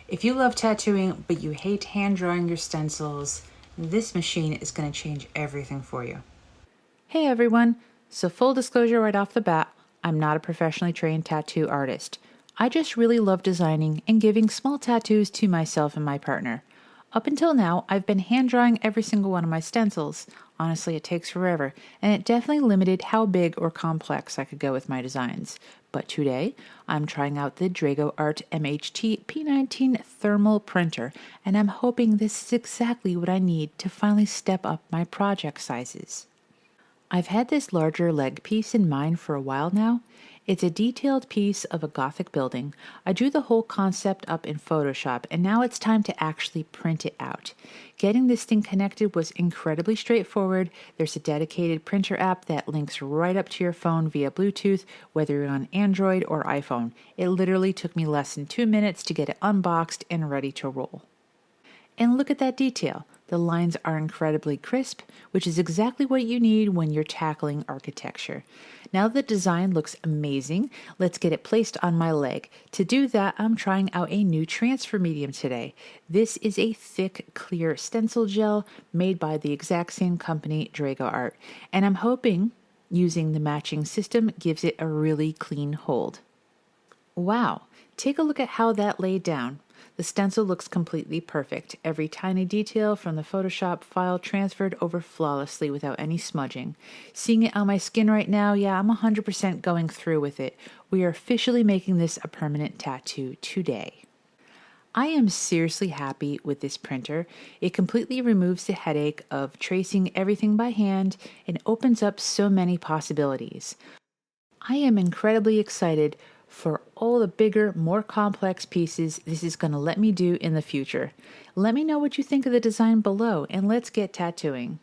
If you love tattooing, but you hate hand drawing your stencils, this machine is going to change everything for you. Hey everyone! So full disclosure right off the bat, I'm not a professionally trained tattoo artist. I just really love designing and giving small tattoos to myself and my partner. Up until now, I've been hand drawing every single one of my stencils. Honestly, it takes forever, and it definitely limited how big or complex I could go with my designs. But today, I'm trying out the Dragoart MHt-P19 thermal printer, and I'm hoping this is exactly what I need to finally step up my project sizes. I've had this larger leg piece in mind for a while now. It's a detailed piece of a Gothic building. I drew the whole concept up in Photoshop, and now it's time to actually print it out. Getting this thing connected was incredibly straightforward. There's a dedicated printer app that links right up to your phone via Bluetooth, whether you're on Android or iPhone. It literally took me less than 2 minutes to get it unboxed and ready to roll. And look at that detail. The lines are incredibly crisp, which is exactly what you need when you're tackling architecture. Now the design looks amazing, let's get it placed on my leg. To do that, I'm trying out a new transfer medium today. This is a thick, clear stencil gel made by the exact same company, Dragoart, and I'm hoping using the matching system gives it a really clean hold. Wow, take a look at how that laid down. The stencil looks completely perfect. Every tiny detail from the Photoshop file transferred over flawlessly without any smudging. Seeing it on my skin right now, yeah, I'm 100% going through with it. We are officially making this a permanent tattoo today. I am seriously happy with this printer. It completely removes the headache of tracing everything by hand and opens up so many possibilities. I am incredibly excited for all the bigger, more complex pieces this is going to let me do in the future. Let me know what you think of the design below, and let's get tattooing.